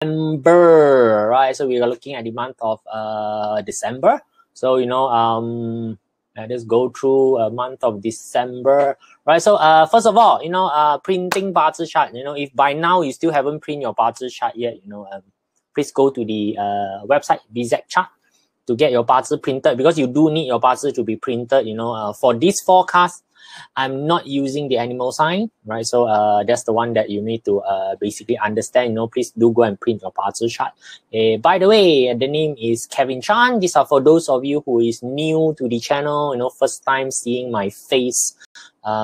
December, right? So we are looking at the month of December. So let us go through a month of December, right? So first of all, printing BaZi chart. If by now you still haven't print your BaZi chart yet, please go to the website BaZi chart to get your BaZi printed, because you do need your BaZi to be printed. For this forecast, I'm not using the animal sign, right? So that's the one that you need to basically understand. Please do go and print your BaZi chart. By the way, the name is Kevin Chan. These are for those of you who is new to the channel, first time seeing my face.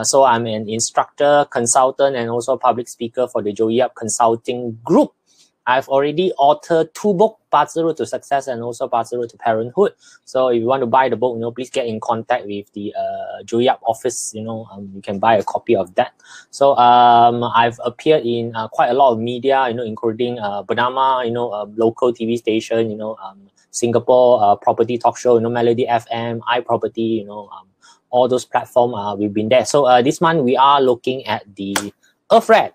So I'm an instructor, consultant, and also public speaker for the Joey Yap Consulting Group. I've already authored 2 books, BaZi Road to Success and also BaZi Road to Parenthood. So if you want to buy the book, please get in contact with the Joey Yap office. You can buy a copy of that. So I've appeared in quite a lot of media, including Bernama, local TV station, Singapore property talk show, Melody FM, iProperty, all those platforms. We've been there. So this month we are looking at the Earth Red.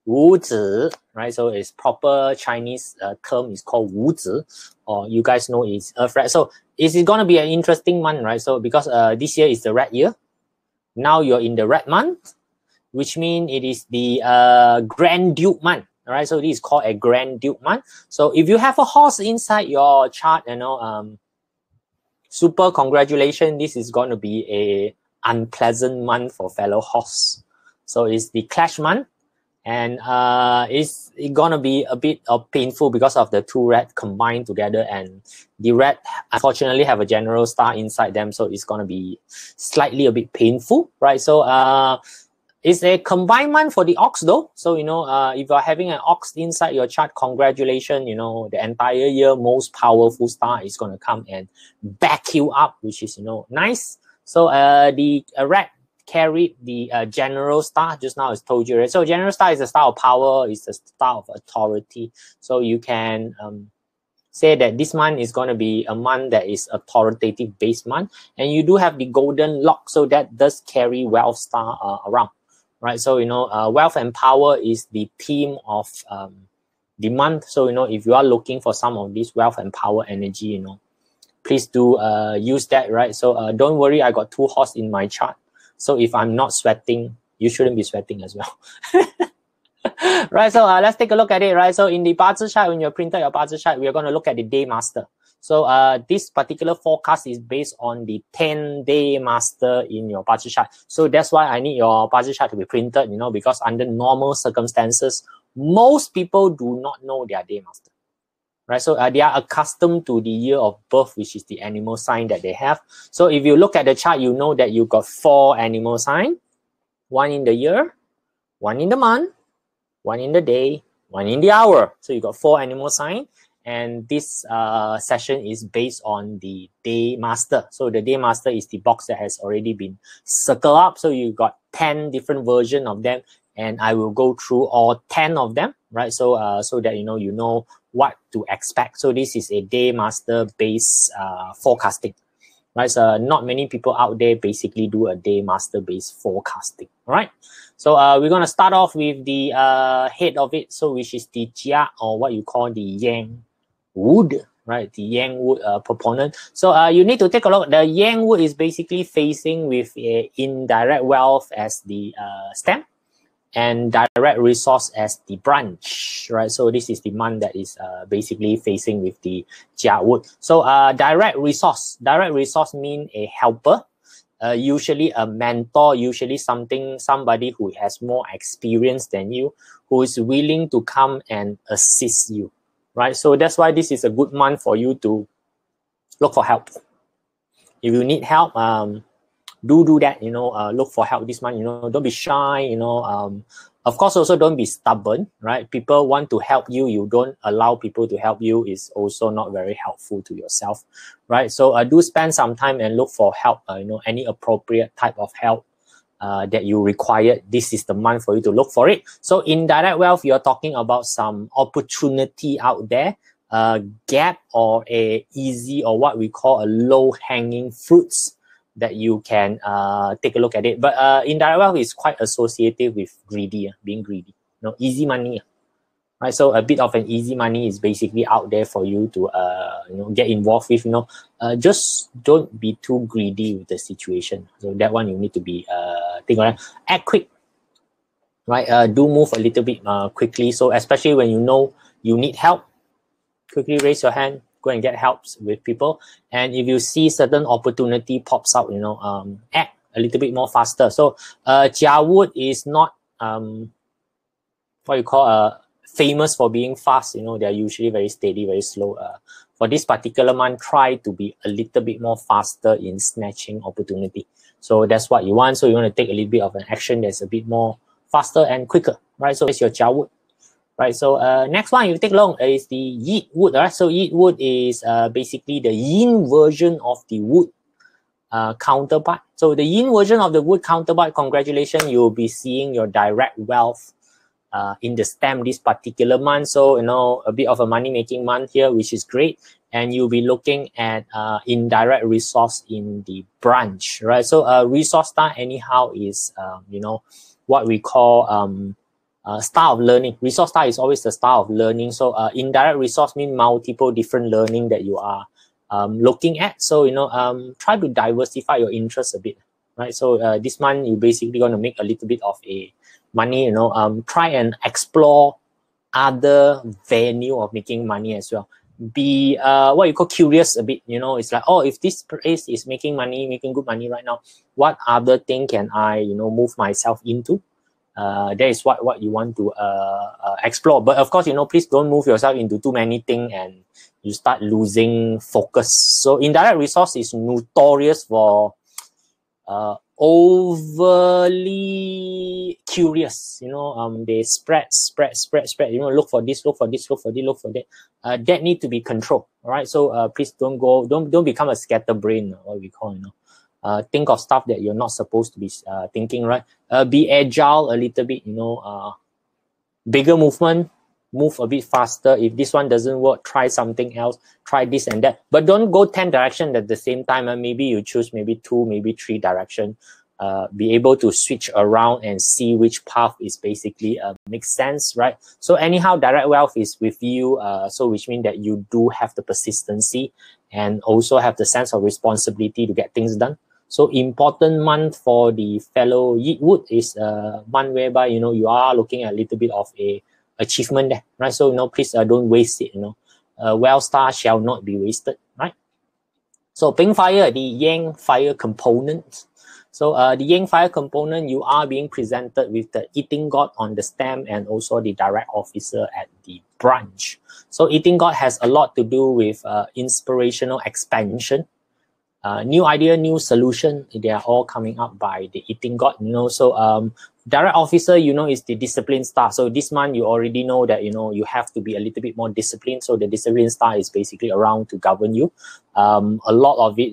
Wuzi, right? So its proper Chinese term is called Wuzi, or you guys know it's Earth Red. So it's going to be an interesting month, right? So because this year is the red year, now you're in the red month, which means it is the Grand Duke month, right? So this is called a Grand Duke month. So if you have a horse inside your chart, super congratulations. This is going to be a unpleasant month for fellow horse. So it's the clash month. And it's gonna be a bit of painful because of the 2 red combined together, and the red unfortunately have a general star inside them, so it's gonna be slightly a bit painful, right? So it's a combined month for the ox though. So if you're having an ox inside your chart, congratulations. The entire year most powerful star is gonna come and back you up, which is nice. So the red carried the general star. Just now I told you, right? So general star is a star of power, is a star of authority. So you can say that this month is going to be a month that is authoritative based month, and you do have the golden lock, so that does carry wealth star around, right? So wealth and power is the theme of the month. So if you are looking for some of this wealth and power energy, please do use that, right? So don't worry, I got 2 horses in my chart. So if I'm not sweating, you shouldn't be sweating as well. Right, so let's take a look at it, right? So in the BaZi chart, when you printed your BaZi chart, we are going to look at the day master. So this particular forecast is based on the 10-day master in your BaZi chart. So that's why I need your BaZi chart to be printed, because under normal circumstances, most people do not know their day master. Right, so they are accustomed to the year of birth, which is the animal sign that they have. So if you look at the chart, you know that you got 4 animal signs: 1 in the year, 1 in the month, 1 in the day, 1 in the hour. So you got 4 animal signs, and this session is based on the day master. So the day master is the box that has already been circled up. So you got 10 different versions of them, and I will go through all 10 of them, right? So so that you know what to expect. So this is a day master based forecasting, right? So not many people out there basically do a day master based forecasting, right? So we're going to start off with the head of it, so which is the Jia, or what you call the Yang wood, right? The Yang wood proponent. So you need to take a look. The Yang wood is basically facing with a indirect wealth as the stem, and direct resource as the branch, right? So this is the month that is basically facing with the Jia wood. So direct resource mean a helper, usually a mentor, usually somebody who has more experience than you, who is willing to come and assist you, right? So that's why this is a good month for you to look for help. If you need help, do that, look for help this month, don't be shy, of course, also don't be stubborn, right? People want to help you, you don't allow people to help you, is also not very helpful to yourself, right? So do spend some time and look for help, any appropriate type of help that you require. This is the month for you to look for it. So in direct wealth, you're talking about some opportunity out there, gap, or a easy, or what we call a low hanging fruits that you can take a look at it. But indirect wealth is quite associated with greedy, being greedy. Easy money. right? So a bit of an easy money is basically out there for you to get involved with. Just don't be too greedy with the situation. So that one you need to be think on that. Act quick, right? Do move a little bit quickly. So especially when you know you need help, quickly raise your hand, go and get helps with people. And if you see certain opportunity pops out, act a little bit more faster. So Jia Wood is not what you call famous for being fast. They're usually very steady, very slow. For this particular month, try to be a little bit more faster in snatching opportunity. So that's what you want. So you want to take a little bit of an action that's a bit more faster and quicker, right? So it's your Jia Wood. Right, so next one you take along is the Yeet Wood. Right, so Yeet Wood is basically the yin version of the wood counterpart. So the yin version of the wood counterpart, congratulations, you'll be seeing your direct wealth in the stem this particular month. So a bit of a money making month here, which is great. And you'll be looking at indirect resource in the branch, right? So resource star anyhow is what we call star of learning. Resource star is always the star of learning. So indirect resource means multiple different learning that you are looking at. So try to diversify your interests a bit, right? So this month you basically going to make a little bit of a money. Try and explore other venue of making money as well. Be what you call curious a bit. It's like, oh, if this place is making money, making good money right now, what other thing can I move myself into? That is what you want to explore. But of course, please don't move yourself into too many things and you start losing focus. So indirect resource is notorious for overly curious. They spread. Look for this, look for this, look for this, look for that. That need to be controlled. All right. So please don't become a scatterbrain, what we call. Think of stuff that you're not supposed to be thinking, right? Be agile a little bit, bigger movement, move a bit faster. If this one doesn't work, try something else, try this and that. But don't go 10 directions at the same time. Maybe you choose maybe 2, maybe 3 directions. Be able to switch around and see which path is basically makes sense, right? So anyhow, direct wealth is with you. So which means that you do have the persistency and also have the sense of responsibility to get things done. So important month for the fellow Yeet Wood is a month whereby, you are looking at a little bit of a achievement there, right? So, please don't waste it, Well star shall not be wasted, right? So Ping Fire, the Yang Fire component. So the Yang Fire component, you are being presented with the Eating God on the stem and also the direct officer at the branch. So Eating God has a lot to do with inspirational expansion. New idea, new solution, they are all coming up by the Eating God, So direct officer, is the discipline star. So this month you already know that, you have to be a little bit more disciplined. So the discipline star is basically around to govern you. A lot of it,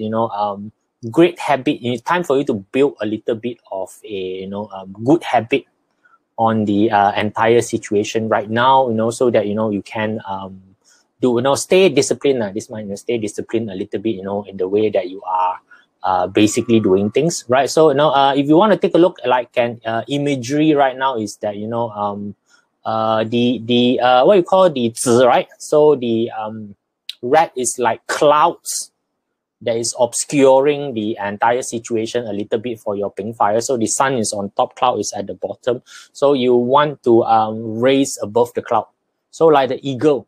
great habit. It's time for you to build a little bit of a, good habit on the entire situation right now, so that, you can stay disciplined this month. Stay disciplined a little bit, in the way that you are basically doing things, right? So if you want to take a look like an imagery right now is that the what you call the zi, right? So the red is like clouds that is obscuring the entire situation a little bit for your Ping Fire. So the sun is on top, cloud is at the bottom. So you want to raise above the cloud. So like the eagle,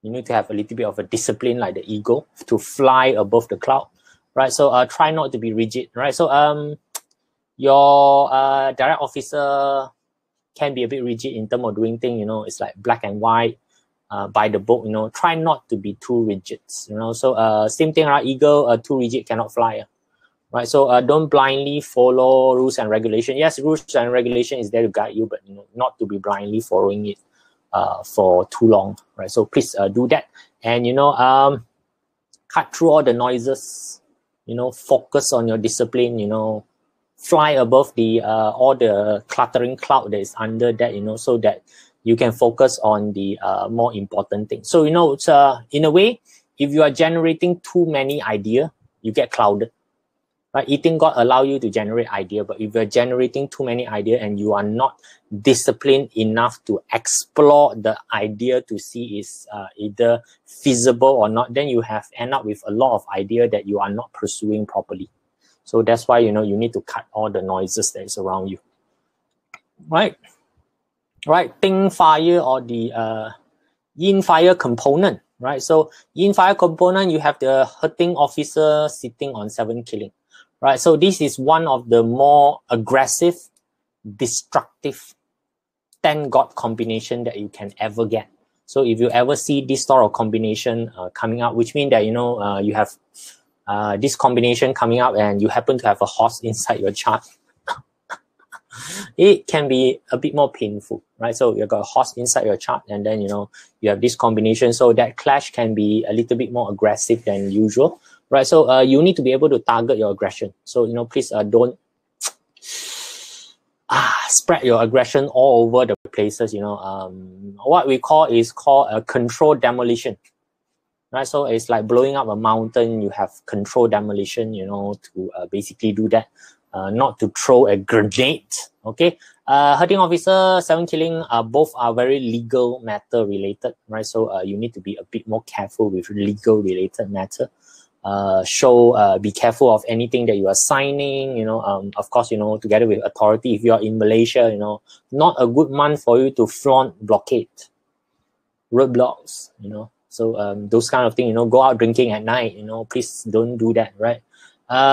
you need to have a little bit of a discipline like the eagle to fly above the cloud, right? So try not to be rigid, right? So your direct officer can be a bit rigid in terms of doing things, it's like black and white, by the book, try not to be too rigid, So same thing, right? Eagle, too rigid cannot fly, right? So don't blindly follow rules and regulation. Yes, rules and regulation is there to guide you, but not to be blindly following it for too long, right? So please do that, and cut through all the noises, focus on your discipline, fly above the all the cluttering cloud that is under that, so that you can focus on the more important things. So it's in a way, if you are generating too many ideas, you get clouded. Right? Eating God allow you to generate idea, but if you're generating too many idea and you are not disciplined enough to explore the idea to see is either feasible or not, then you have end up with a lot of idea that you are not pursuing properly. So that's why, you know, you need to cut all the noises that is around you. Right? Right? Ting fire or the yin fire component. Right? So yin fire component, you have the hurting officer sitting on 7 killing. Right? So this is one of the more aggressive, destructive 10 God combination that you can ever get. So if you ever see this sort of combination coming out, which means that, you know, you have this combination coming up and you happen to have a horse inside your chart, it can be a bit more painful, right? So you've got a horse inside your chart and then, you know, you have this combination. So that clash can be a little bit more aggressive than usual, right? So you need to be able to target your aggression. So, you know, please don't spread your aggression all over the places, you know. What we call is called a controlled demolition, right? So it's like blowing up a mountain. You have controlled demolition, you know, to basically do that. Not to throw a grenade, okay? Hurting officer, 7 killing, both are very legal matter related, right? So you need to be a bit more careful with legal related matter. Be careful of anything that you are signing, you know, of course, you know, together with authority. If you are in Malaysia, you know, not a good month for you to flaunt blockade, roadblocks, you know. So those kind of things, you know, go out drinking at night, you know, please don't do that, right?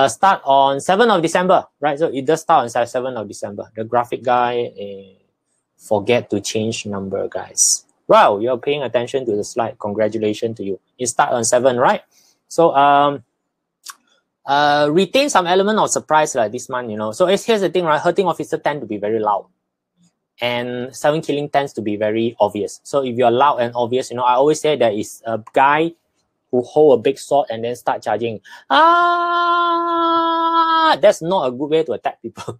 Start on 7th of December, right? So it does start on 7th of December. The graphic guy, forget to change number, guys. Wow, you're paying attention to the slide. Congratulations to you. It start on 7, right? So retain some element of surprise like this month, you know. So here's the thing, right? Hurting officer tend to be very loud. And 7 killing tends to be very obvious. So if you're loud and obvious, you know, I always say there is a guy who hold a big sword and then start charging. That's not a good way to attack people.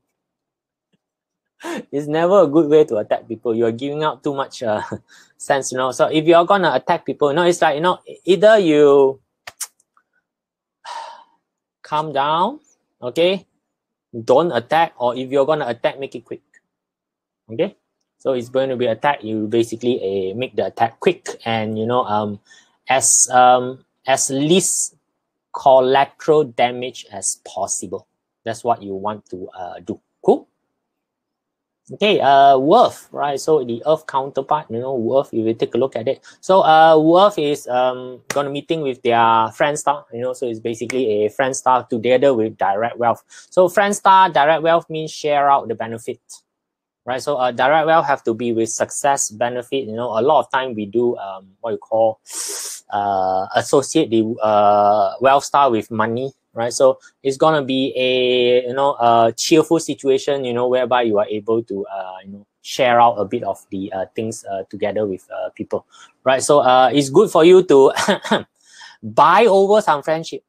It's never a good way to attack people. You're giving out too much sense, you know. So if you're gonna attack people, you know, it's like, you know, either you calm down, okay, don't attack, or if you're gonna attack, make it quick. Okay, so it's going to be attack. You basically make the attack quick and, you know, as least collateral damage as possible. That's what you want to do. Cool. Okay, worth, right? So the earth counterpart, you know, worth, you will take a look at it. So worth is gonna meeting with their friend star, you know, so it's basically a friend star together with direct wealth. So friend star, direct wealth means share out the benefit, right? So direct wealth have to be with success benefit. You know, a lot of time we do what you call associate the wealth star with money, right? So it's gonna be a, you know, a cheerful situation, you know, whereby you are able to you know, share out a bit of the things together with people, right? So it's good for you to buy over some friendship,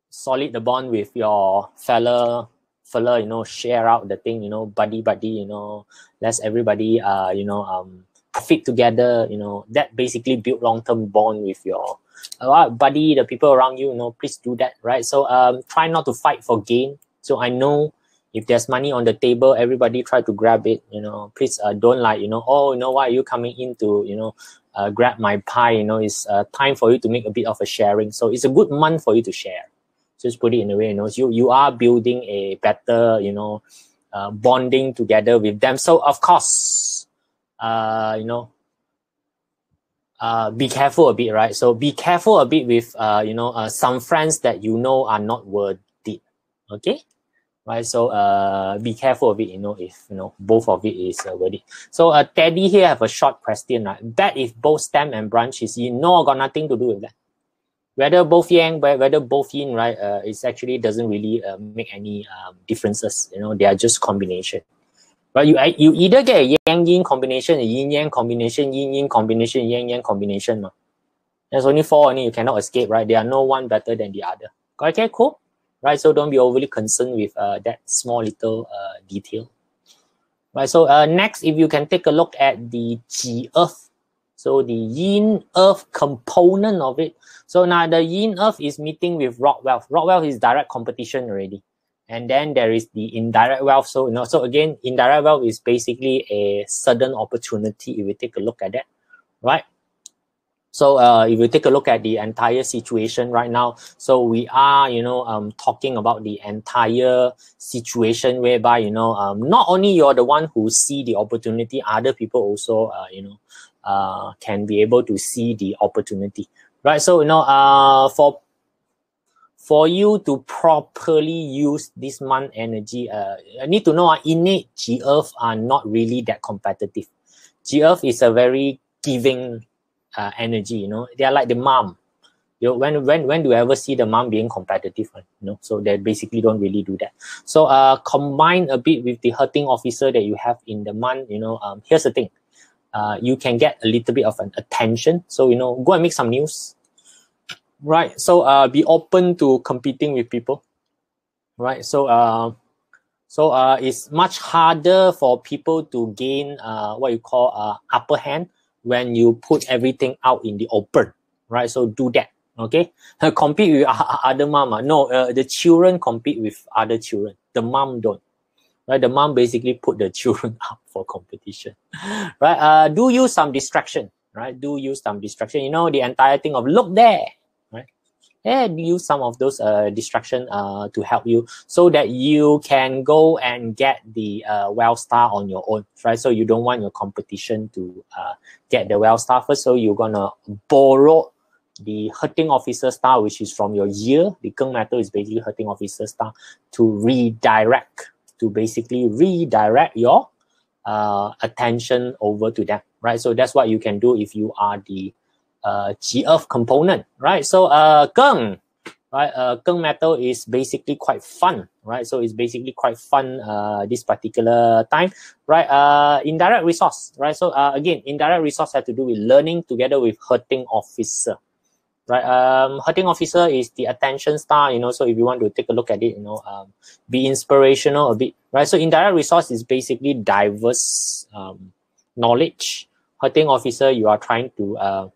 solid the bond with your fella, you know, share out the thing, you know, buddy, you know, let's everybody you know, profit together, you know, that basically build long-term bond with your buddy, the people around you, you know, please do that, right? So try not to fight for gain. So I know if there's money on the table, everybody try to grab it, you know, please don't like, you know, oh, you know, why are you coming in to, you know, grab my pie, you know, it's time for you to make a bit of a sharing. So it's a good month for you to share. Just put it in a way, you know, you are building a better, you know, bonding together with them. So of course, you know, be careful a bit, right? So be careful a bit with, you know, some friends that you know are not worth it, okay? Right, so be careful of it, you know, if, you know, both of it is worth it. So Teddy here have a short question, right? Bet if both stem and branch is yin, no, got nothing to do with that. Whether both yang, whether both yin, right, it actually doesn't really make any differences, you know, they are just combination. But you either get a yang-yin combination, a yin-yang combination, yin-yin combination, yang-yang combination. There's only 4 only, you cannot escape, right? They are no one better than the other. Okay, cool. Right, so don't be overly concerned with that small little detail. Right, so next, if you can take a look at the Ji Earth. So the yin earth component of it. So now the yin earth is meeting with rock wealth. Rock wealth is direct competition already. And then there is the indirect wealth. So, you know, so again, indirect wealth is basically a sudden opportunity if we take a look at that, right? So if you take a look at the entire situation right now, so we are, you know, talking about the entire situation whereby, you know, not only you're the one who see the opportunity, other people also, you know, can be able to see the opportunity, right? So, you know, for you to properly use this month energy, I need to know innate G-Earth are not really that competitive. G-Earth is a very giving energy, you know. They are like the mom. You know, when do you ever see the mom being competitive? You know, so they basically don't really do that. So combine a bit with the hurting officer that you have in the month. You know, here's the thing. You can get a little bit of an attention. So, you know, go and make some news. Right. So be open to competing with people. Right. So it's much harder for people to gain what you call upper hand when you put everything out in the open, right? So do that, okay? Compete with other mama. No, the children compete with other children. The mom don't, right? The mom basically put the children up for competition, right? Do use some distraction, right? Do use some distraction. You know, the entire thing of look there, right? And use some of those distraction to help you so that you can go and get the well star on your own, right? So you don't want your competition to get the well star first. So you're gonna borrow the hurting officer star, which is from your year. The Keng metal is basically hurting officer star to basically redirect your attention over to them, right? So that's what you can do if you are the G-Earth component, right? So Keng, right? Keng metal is basically quite fun, right? So it's basically quite fun this particular time, right? Indirect resource, right? So again, indirect resource have to do with learning together with hurting officer, right? Hurting officer is the attention star, you know. So if you want to take a look at it, you know, be inspirational a bit, right? So indirect resource is basically diverse knowledge. Hurting officer, you are trying to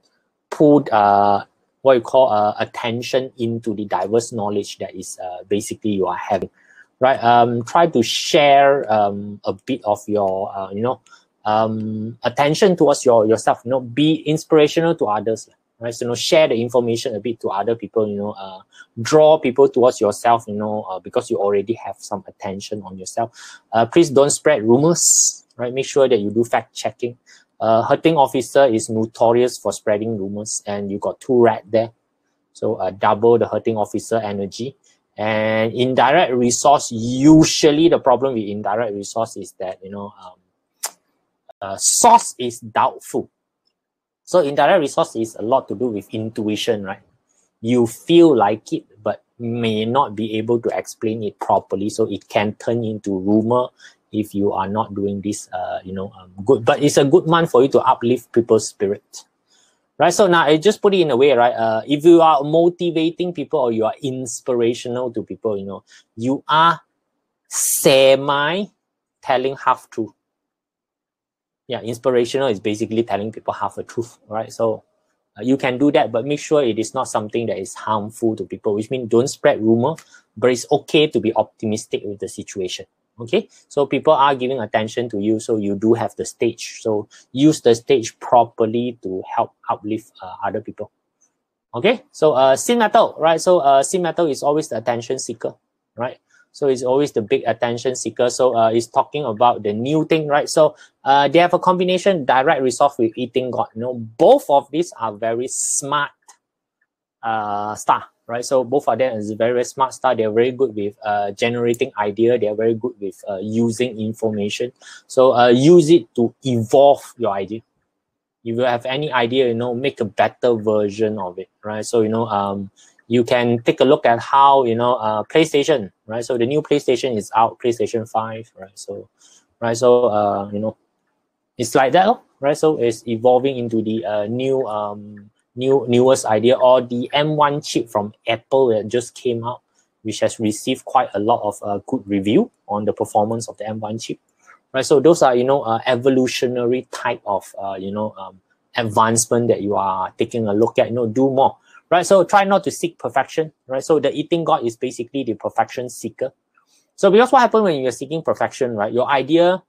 put what you call attention into the diverse knowledge that is basically you are having, right? Try to share a bit of your you know, attention towards yourself, you know. Be inspirational to others, right? So, you know, share the information a bit to other people, you know. Draw people towards yourself, you know, because you already have some attention on yourself. Please don't spread rumors, right? Make sure that you do fact checking. Hurting officer is notorious for spreading rumors, and you got 2 red there. So double the hurting officer energy. And indirect resource, usually the problem with indirect resource is that, you know, source is doubtful. So indirect resource is a lot to do with intuition, right? You feel like it, but may not be able to explain it properly. So it can turn into rumor if you are not doing this, you know, good. But it's a good month for you to uplift people's spirit, right? So now I just put it in a way, right? If you are motivating people or you are inspirational to people, you know, you are semi telling half truth. Yeah, inspirational is basically telling people half a truth, right? So you can do that, but make sure it is not something that is harmful to people, which means don't spread rumor, but it's okay to be optimistic with the situation. Okay, so people are giving attention to you, so you do have the stage. So use the stage properly to help uplift other people. Okay, so sin metal, right? So sin metal is always the attention seeker, right? So it's always the big attention seeker. So it's talking about the new thing, right? So they have a combination direct resource with eating God. You know, both of these are very smart star, right? So both of them is very, very smart star. They're very good with generating idea. They're very good with using information. So use it to evolve your idea. If you have any idea, you know, make a better version of it, right? So, you know, you can take a look at how, you know, PlayStation, right? So the new PlayStation is out, PlayStation 5, right? So, you know, it's like that, right? So it's evolving into the newest idea, or the M1 chip from Apple that just came out, which has received quite a lot of good review on the performance of the M1 chip, right? So those are, you know, evolutionary type of, you know, advancement that you are taking a look at, do more, right? So try not to seek perfection, right? So the eating god is basically the perfection seeker. So because what happens when you're seeking perfection, right? Your idea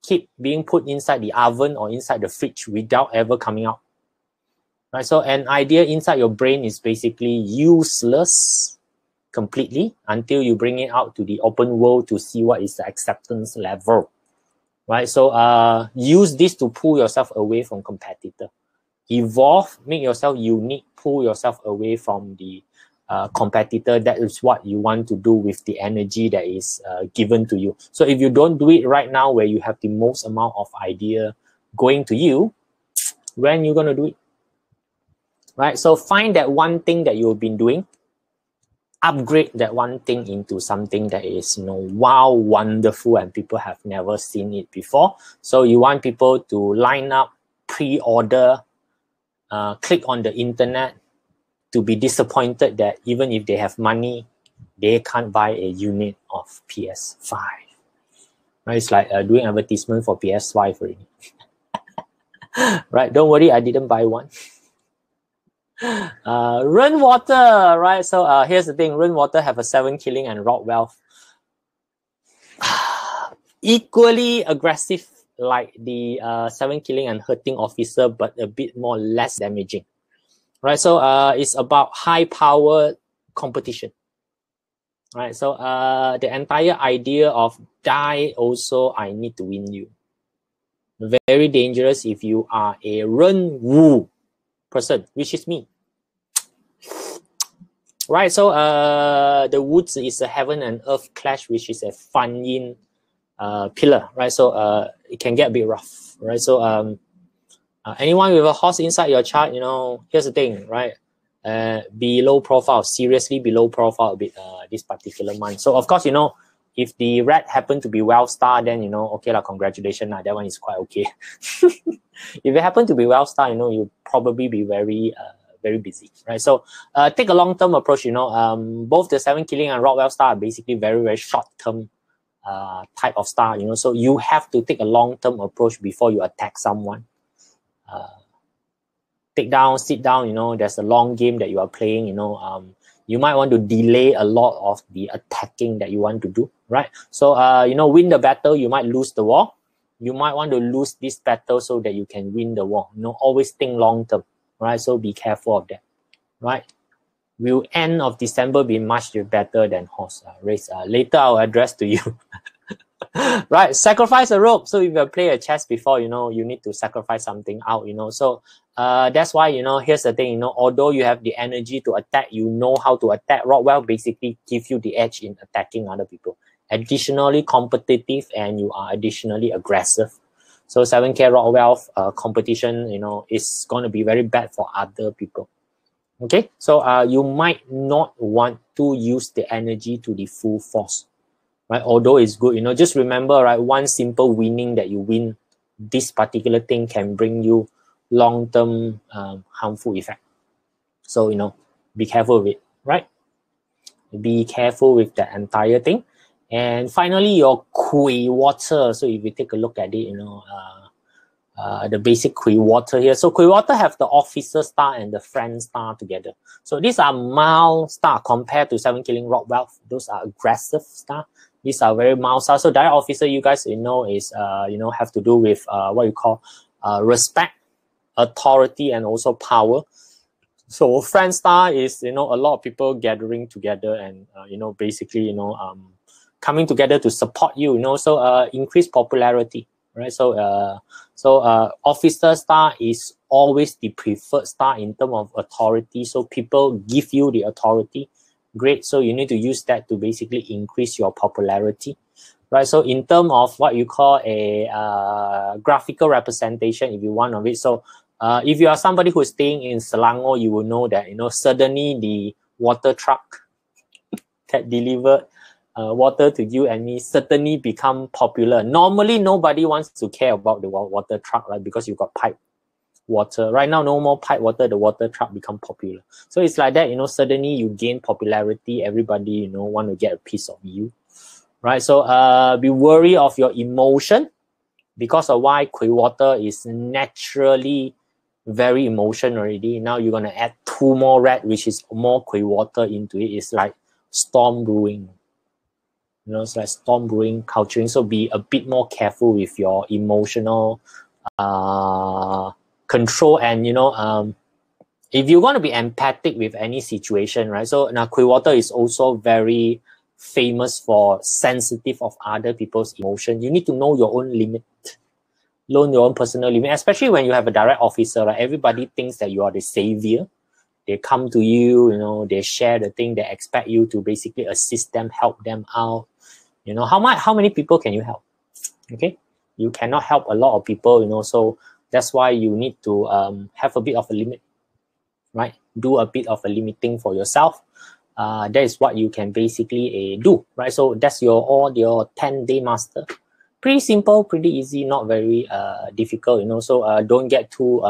keep being put inside the oven or inside the fridge without ever coming out, right? So an idea inside your brain is basically useless completely until you bring it out to the open world to see what is the acceptance level, right? So use this to pull yourself away from competitor. Evolve, make yourself unique, pull yourself away from the competitor. That is what you want to do with the energy that is given to you. So if you don't do it right now where you have the most amount of idea going to you, when you're going to do it, right? So find that one thing that you've been doing, upgrade that one thing into something that is, wow, wonderful, and people have never seen it before. So you want people to line up, pre-order, click on the internet, to be disappointed that even if they have money, they can't buy a unit of PS5. Right? It's like doing advertisement for PS5 already. Right? Don't worry, I didn't buy one. Rainwater, right? So here's the thing, rainwater have a 7 killing and rot wealth. Equally aggressive like the 7 killing and hurting officer, but a bit more less damaging. Right, so it's about high power competition. Right, so the entire idea of die also, I need to win you. Very dangerous if you are a Ren Wu person, which is me. Right, so the woods is a heaven and earth clash, which is a Fan Yin pillar. Right, so it can get a bit rough. Right, so anyone with a horse inside your chart, here's the thing, right? Be low profile, seriously be low profile a bit this particular month. So of course, if the rat happen to be well star, then okay lah, congratulations, that one is quite okay. If it happen to be well star, you'll probably be very busy, right? So take a long-term approach. Both the 7 killing and rot well star are basically very, very short-term type of star. So you have to take a long-term approach before you attack someone. Take down, sit down, there's a long game that you are playing, you might want to delay a lot of the attacking that you want to do, right? So, win the battle, you might lose the war. You might want to lose this battle so that you can win the war. Always think long term, right? So be careful of that, right? Will end of December be much better than horse race? Later I'll address to you. Right, sacrifice a rope. So if you play a chess before, you need to sacrifice something out, So that's why, here's the thing, although you have the energy to attack, you know how to attack. Rotwell basically give you the edge in attacking other people. Additionally competitive, and you are additionally aggressive. So 7K Rotwell competition, is going to be very bad for other people. Okay, so you might not want to use the energy to the full force. Right, although it's good, just remember, right, one simple winning that you win this particular thing can bring you long-term harmful effect. So, be careful with it, right? Be careful with the entire thing. And finally, your Kui water. So if you take a look at it, the basic Kui water here. So Kui water have the officer star and the friend star together. So these are mild star compared to 7 killing rot wealth. Those are aggressive star. These are very mild stars. So direct officer, you guys is have to do with what you call respect, authority, and also power. So friend star is a lot of people gathering together and basically coming together to support you. So increase popularity, right? So officer star is always the preferred star in terms of authority. So people give you the authority. Great, so you need to use that to basically increase your popularity, right? So in terms of what you call a graphical representation, if you want of it, so if you are somebody who is staying in Selangor, you will know that suddenly the water truck that delivered water to you and me certainly become popular. Normally, nobody wants to care about the water truck, right? Because you got pipe water. Right now, no more pipe water, the water truck become popular. So it's like that, suddenly you gain popularity, everybody, want to get a piece of you, right? So be wary of your emotion, because of why Kui water is naturally very emotion already. Now you're gonna add 2 more red, which is more Kui water into it. It's like storm brewing. You know, it's like storm brewing, culturing. So be a bit more careful with your emotional control, and you know, if you're going to be empathic with any situation, right? So now Kui water is also very famous for sensitive of other people's emotion. You need to know your own limit, know your own personal limit, especially when you have a direct officer, right? Everybody thinks that you are the savior. They come to you, you know, they share the thing, they expect you to basically assist them, help them out. You know, how many people can you help? Okay, you cannot help a lot of people, you know, so that's why you need to have a bit of a limit, right? Do a bit of a limiting for yourself. That is what you can basically do, right? So that's your 10-day master. Pretty simple, pretty easy, not very difficult, you know. So don't get too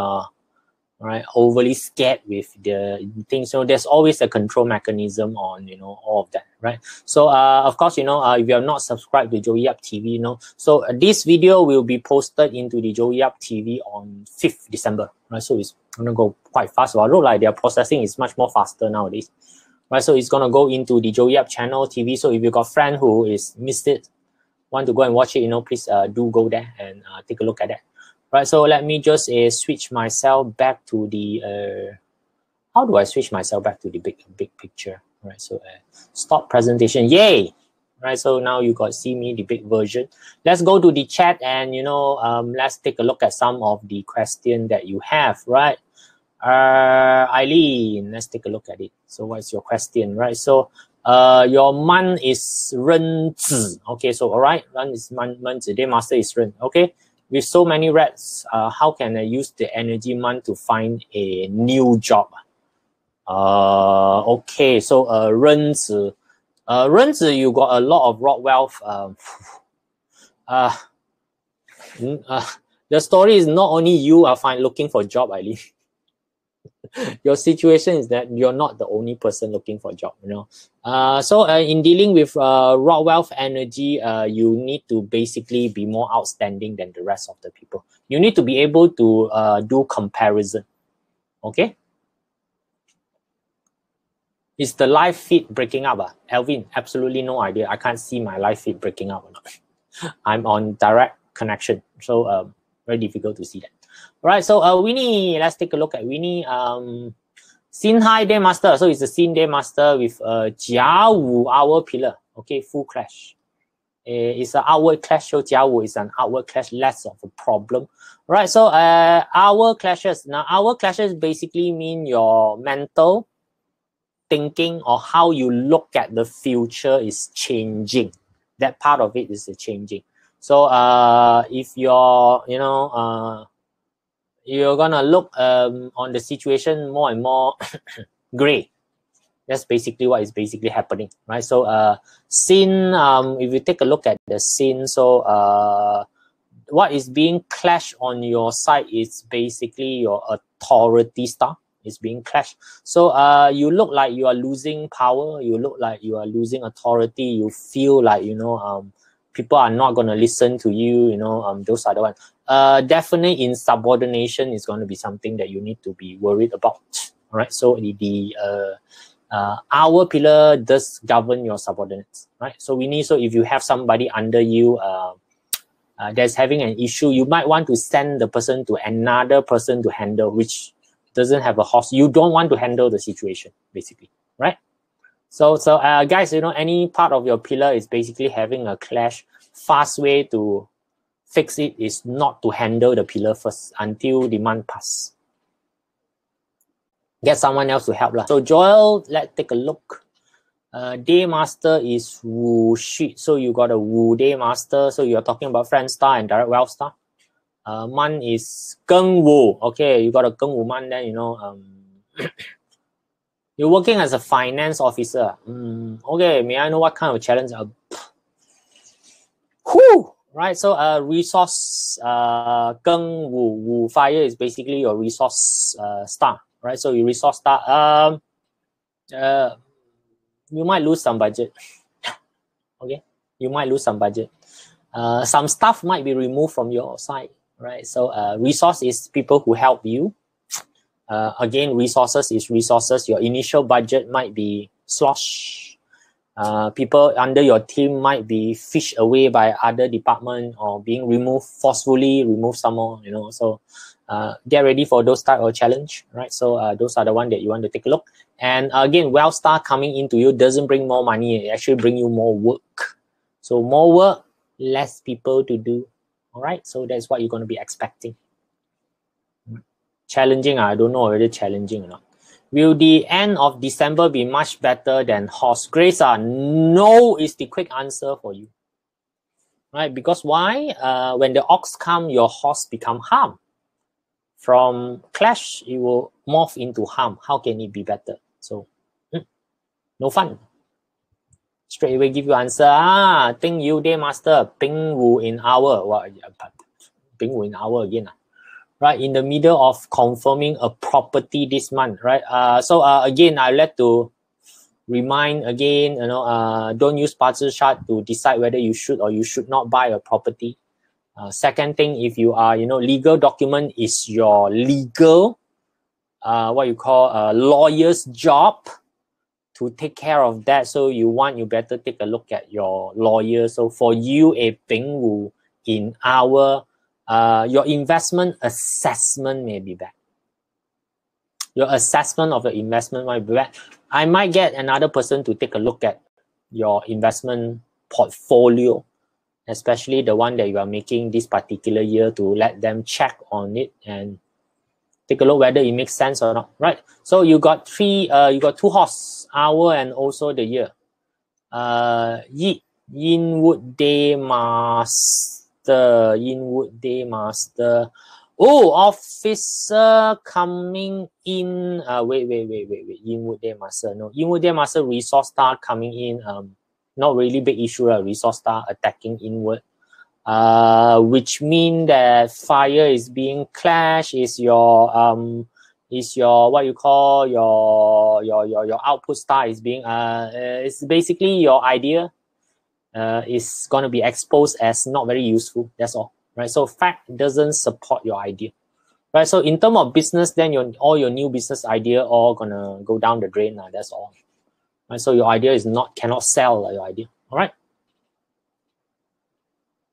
right, overly scared with the things. So there's always a control mechanism on, you know, all of that, right? So of course, you know, if you have not subscribed to Joey Yap TV, you know, so this video will be posted into the Joey Yap TV on 5th December, right? So it's gonna go quite fast. So I look like their processing is much more faster nowadays, right? So it's gonna go into the Joey Yap channel TV. So if you got a friend who is missed it, want to go and watch it, you know, please do go there and take a look at that. Right, so let me just switch myself back to the, how do I switch myself back to the big picture? Right, so stop presentation, yay! Right, so now you got see me, the big version. Let's go to the chat and, you know, let's take a look at some of the questions that you have, right? Eileen, let's take a look at it. So what's your question, right? So your man is Ren Zi. Okay, so all right, Ren is man Zi, day master is Ren. Okay. With so many reds, how can I use the energy month to find a new job? Okay, so Renzi, you got a lot of rock wealth. The story is not only you are looking for a job, Eileen. Your situation is that you're not the only person looking for a job, you know. So in dealing with raw wealth energy, you need to basically be more outstanding than the rest of the people. You need to be able to do comparison. Okay. Is the live feed breaking up? Alvin, absolutely no idea. I can't see my live feed breaking up or not. I'm on direct connection, so very difficult to see that. All right, so Winnie, let's take a look at Winnie. Sin High Day Master. So it's a Sin Day Master with Jia Wu hour pillar. Okay, full clash. It's an outward clash. So Jia Wu is an outward clash, less of a problem. All right, so hour clashes. Now, hour clashes basically mean your mental thinking or how you look at the future is changing. That part of it is changing. So if you're, you know, you're gonna look on the situation more and more gray. That's basically what is basically happening, right? So sin, if you take a look at the sin, so what is being clashed on your side is basically your authority star is being clashed. So you look like you are losing power, you look like you are losing authority, you feel like, you know, people are not going to listen to you, you know, those are the ones. Definitely insubordination is going to be something that you need to be worried about. All right, so the our pillar does govern your subordinates, right? So we need, so if you have somebody under you that's having an issue, you might want to send the person to another person to handle, which doesn't have a horse. You don't want to handle the situation, basically, right? So guys, you know, any part of your pillar is basically having a clash. Fast way to fix it is not to handle the pillar first until the month pass. Get someone else to help lah. So Joel, let's take a look. Day master is Wu Shi. So you got a Wu Day master. So you're talking about friend star and direct wealth star. Man is Geng Wu. Okay, you got a Geng Wu man. Then you know you're working as a finance officer. Okay, may I know what kind of challenge? Right, so resource Geng Wu fire is basically your resource star, right? So your resource star, you might lose some budget. Okay, you might lose some budget. Some stuff might be removed from your side, right? So resource is people who help you. Again, resources is resources. Your initial budget might be slosh. People under your team might be fished away by other department or being removed forcefully, remove some more, you know. So get ready for those type of challenge, right? So those are the one that you want to take a look. And again, wealth star coming into you doesn't bring more money. It actually bring you more work. So more work, less people to do. All right. So that's what you're going to be expecting. Challenging, I don't know whether challenging or not. Will the end of December be much better than horse? Grace, no is the quick answer for you. Right? Because why? When the ox come, your horse become harm. From clash, it will morph into harm. How can it be better? So, no fun. Straight away give you answer. Think you day master. Ping Wu in hour. What? Ping Wu in hour again. Right, in the middle of confirming a property this month, right? So again, I like to remind again, you know, don't use BaZi chart to decide whether you should or you should not buy a property. Second thing, if you are, you know, legal document is your legal, what you call a lawyer's job to take care of that. So you better take a look at your lawyer. So for you, a Ping Wu in our your investment assessment may be bad. Your assessment of the investment might be bad. I might get another person to take a look at your investment portfolio, especially the one that you are making this particular year, to let them check on it and take a look whether it makes sense or not. Right. So you got you got 2 horse, hour, and also the year. Yinwood Day Master, Yinwood Day Master. Oh, officer coming in. Wait. Yinwood Day Master. No, Yinwood Day Master resource star coming in. Not really big issue. Resource star attacking inward. Which mean that fire is being clashed. Is your what you call your output star is being it's basically your idea is going to be exposed as not very useful. That's all, right? So fact doesn't support your idea, right? So in terms of business, then all your new business idea all gonna go down the drain. That's all, right? So your idea is cannot sell your idea. All right,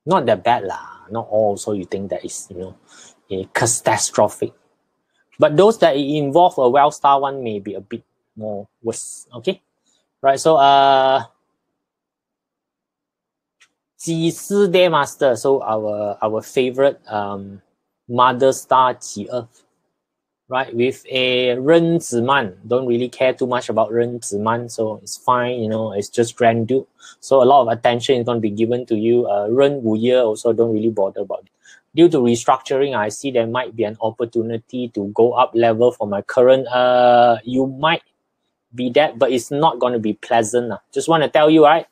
not that bad lah. Not all. So you think that is, you know, a catastrophic, but those that involve a well star one may be a bit more worse. Okay, right? So Ji Day Master, so our favorite mother star Ji, right? With a Ren Man, don't really care too much about Ren Man, so it's fine, you know, it's just Grand Duke. So a lot of attention is going to be given to you. Ren Wu Ye also don't really bother about it. Due to restructuring, I see there might be an opportunity to go up level for my current. You might be that, but it's not going to be pleasant. Just want to tell you, right?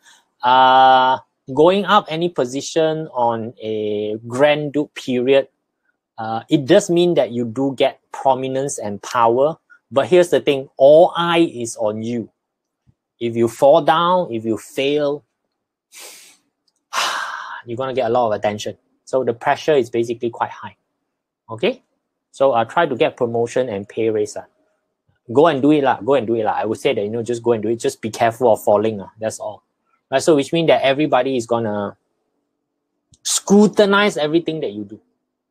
Going up any position on a Grand Duke period, it does mean that you do get prominence and power. But here's the thing, all eye is on you. If you fall down, if you fail, you're going to get a lot of attention. So the pressure is basically quite high. Okay? So try to get promotion and pay raise. Go and do it. Go and do it. I would say that, you know, just go and do it. Just be careful of falling. That's all. Right? So which means that everybody is going to scrutinize everything that you do.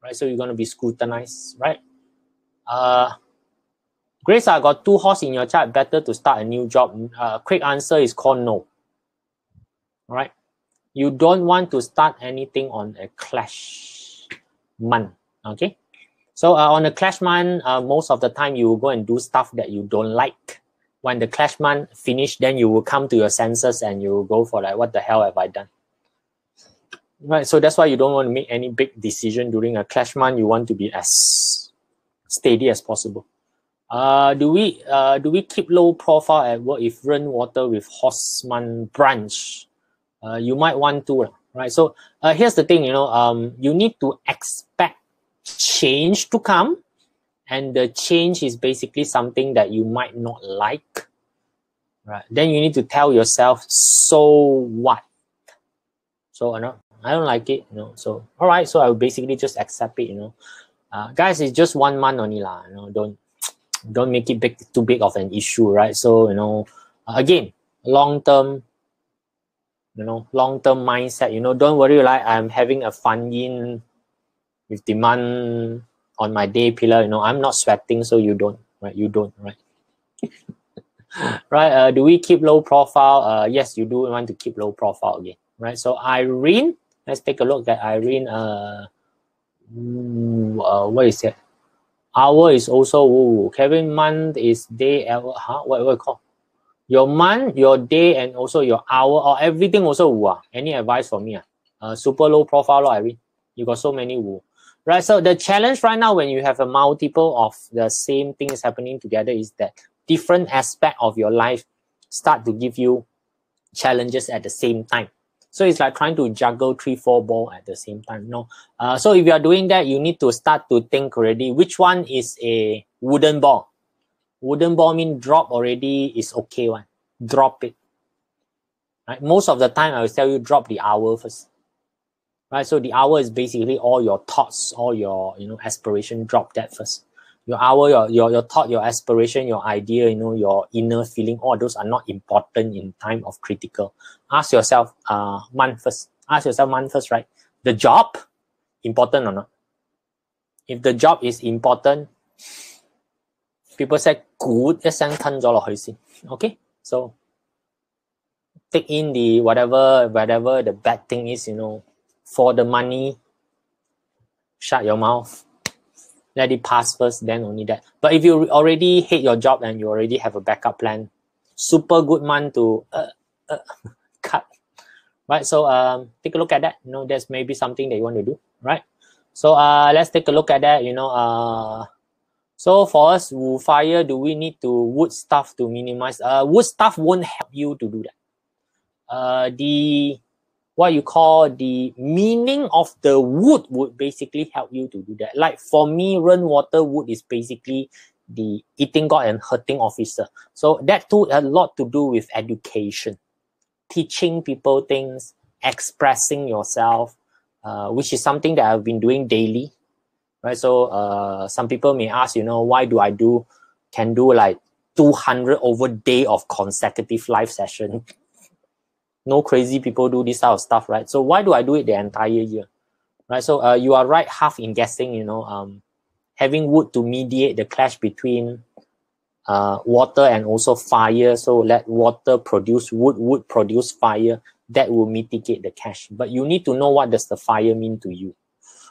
Right? So you're going to be scrutinized. Right? Grace, I got 2 horse in your chart. Better to start a new job. Quick answer is called no. All right? You don't want to start anything on a clash month. Okay? So on a clash month, most of the time you will go and do stuff that you don't like. When the clash month finish, then you will come to your senses and you will go for like, what the hell have I done? Right, so that's why you don't want to make any big decision during a clash month. You want to be as steady as possible. Do we keep low profile at work if run water with horseman branch? You might want to, right? So here's the thing, you know, you need to expect change to come, and the change is basically something that you might not like, right? Then you need to tell yourself, so what? So I don't like it, you know. So all right, so I will basically just accept it, you know. Guys, it's just 1 month only lah, you know. Don't make it too big of an issue, right? So, you know, again, long-term, you know, long-term mindset, you know, don't worry, like I'm having a fun yin with demand on my day pillar, you know, I'm not sweating, so you don't, right? You don't, right? Right? Do we keep low profile? Yes, you do want to keep low profile again, right? So Irene, let's take a look at Irene. What is it? Hour is also woo. Kevin, month is day, hour, what it called? Your month, your day, and also your hour, or everything also woo. Any advice for me? Super low profile, Irene. You got so many woo. Right, so the challenge right now when you have a multiple of the same things happening together is that different aspect of your life start to give you challenges at the same time. So it's like trying to juggle 3-4 balls at the same time. No, so if you are doing that, you need to start to think already which one is a wooden ball. Wooden ball mean drop already is okay one. Drop it. Right? Most of the time I will tell you drop the hour first. Right, so the hour is basically all your thoughts, all your aspiration. Drop that first. Your hour, your thought, your aspiration, your idea, your inner feeling. All those are not important in time of critical. Ask yourself, month first. Ask yourself month first, right? The job important or not? If the job is important, people say good 一聲吞咗落去先. Okay, so take in the whatever the bad thing is, for the money, shut your mouth, let it pass first, then only that. But if you already hate your job and you already have a backup plan, super good month to cut, right? So take a look at that. That's maybe something that you want to do, right? So let's take a look at that. So for us, wood fire, do we need to wood stuff to minimize? Wood stuff won't help you to do that. What you call the meaning of the wood would basically help you to do that. Like for me, rainwater wood is basically the eating God and hurting officer. So that too a lot to do with education, teaching people things, expressing yourself, which is something that I've been doing daily, right? So some people may ask, why do I can do like 200 over day of consecutive live session? No crazy people do this type of stuff, right? So why do I do it the entire year, right? So you are right half in guessing, having wood to mediate the clash between water and also fire. So let water produce wood, wood produce fire. That will mitigate the clash. But you need to know what does the fire mean to you.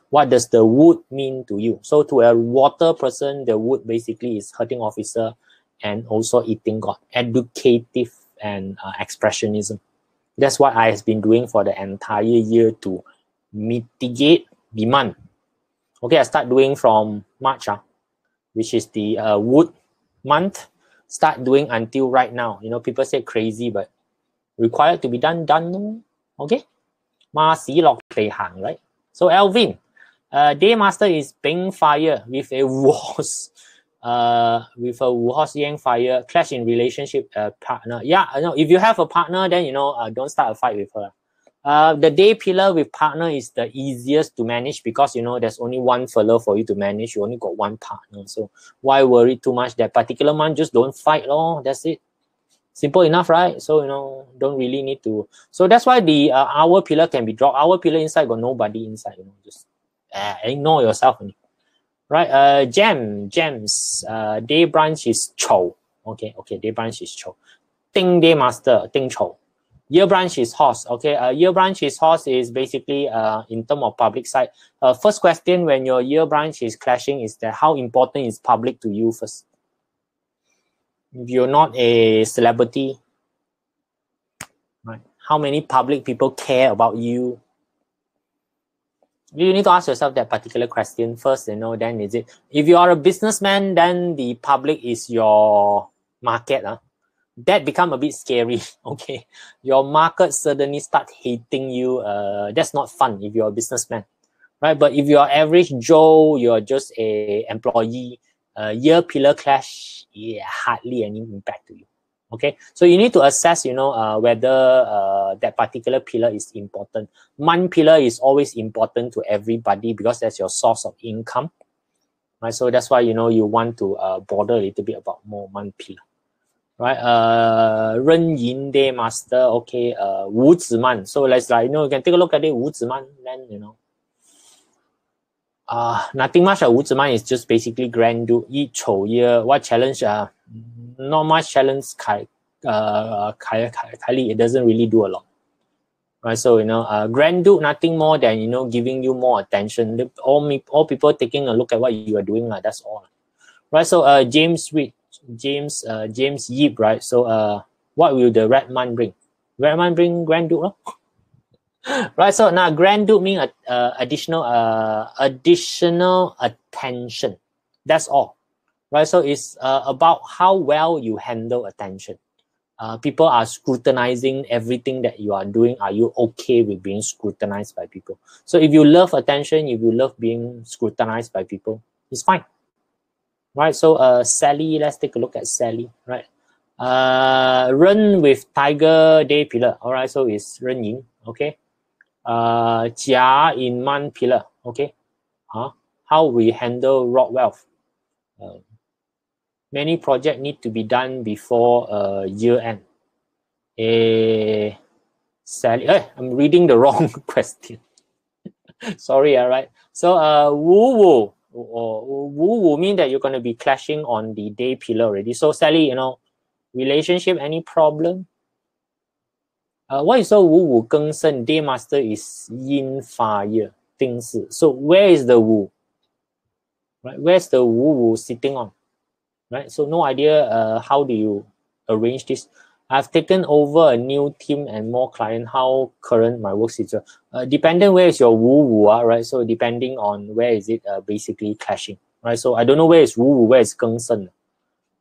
What does the wood mean to you? So to a water person, the wood basically is hurting officer and also eating God. Educative and expressionism. That's what I have been doing for the entire year to mitigate demand. Okay, I start doing from March, which is the wood month. Start doing until right now. People say crazy, but required to be done. Okay? Ma si lok地行, right? So Alvin, day master is being fire with a horse. With a horse yang fire, clash in relationship partner. Yeah, if you have a partner, then don't start a fight with her. The day pillar with partner is the easiest to manage because there's only one fellow for you to manage. You only got one partner, so why worry too much? That particular month, just don't fight, that's it. Simple enough, right? So don't really need to. So that's why the hour pillar can be dropped. Hour pillar inside got nobody inside. Just ignore yourself. Right, gems, day branch is Chou. Okay, day branch is Chou. Ding day master, Ding Chou. Year branch is horse. Okay, year branch is horse is basically in terms of public side. First question when your year branch is clashing is that how important is public to you first? If you're not a celebrity, right? How many public people care about you? You need to ask yourself that particular question first, then is it, if you are a businessman, then the public is your market. That become a bit scary, okay? Your market suddenly start hating you. That's not fun if you're a businessman, right? But if you're average Joe, you're just a employee, year pillar clash, hardly any impact to you. Okay, so you need to assess, whether that particular pillar is important. Month pillar is always important to everybody because that's your source of income, right? So that's why, you know, you want to bother a little bit about more month pillar, right? Ren Yin Day Master, okay, Wu Zi Man. So let's like, you know, you can take a look at it, Wu Zi Man, then, you know, nothing much. Wu Zi Man is just basically Grand Duke, Yi Chou Ye. What challenge? Not much challenge. Kylie, it doesn't really do a lot. Right, so, you know, Grand Duke, nothing more than, you know, giving you more attention. All people taking a look at what you are doing, that's all. Right, so James Yip, right? So what will the Red Man bring? Red Man bring Grand Duke, no? Right, so now Grand Duke means additional attention. That's all. Right, so it's about how well you handle attention. People are scrutinizing everything that you are doing. Are you okay with being scrutinized by people? So if you love attention, if you love being scrutinized by people, it's fine. Right, so Sally, let's take a look at Sally, right? Run with Tiger Day pillar, all right, so it's Ren Yin, okay? Jia in Man pillar, okay? How we handle rock wealth. Many projects need to be done before year end. Sally, I'm reading the wrong question. Sorry, all right. So Wu Wu mean that you're going to be clashing on the day pillar already. So Sally, you know, relationship, any problem? What is so Wu Wu Geng Shen? Day master is Yin Fire Ding Si. So where is the Wu? Right, where's the Wu Wu sitting on? Right, so no idea how do you arrange this. I've taken over a new team and more client. How current my work situation? Depending where is your Wu Wu, right? So depending on where is it basically clashing, right? So I don't know where is Wu Wu, where is Geng Shen,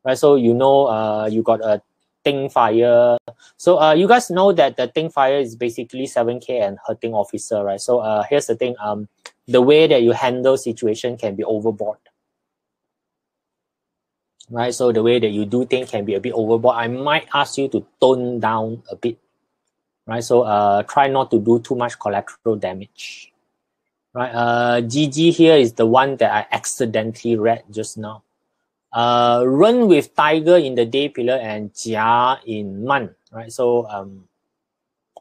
right? So you know, you got a Ting Fire. So you guys know that the Ting Fire is basically 7K and hurting officer, right? So here's the thing, the way that you handle situation can be overboard. Right, so the way that you do things can be a bit overboard. I might ask you to tone down a bit, right? So try not to do too much collateral damage, right? GG here is the one that I accidentally read just now. Run with Tiger in the day pillar and Jia in Man, right? So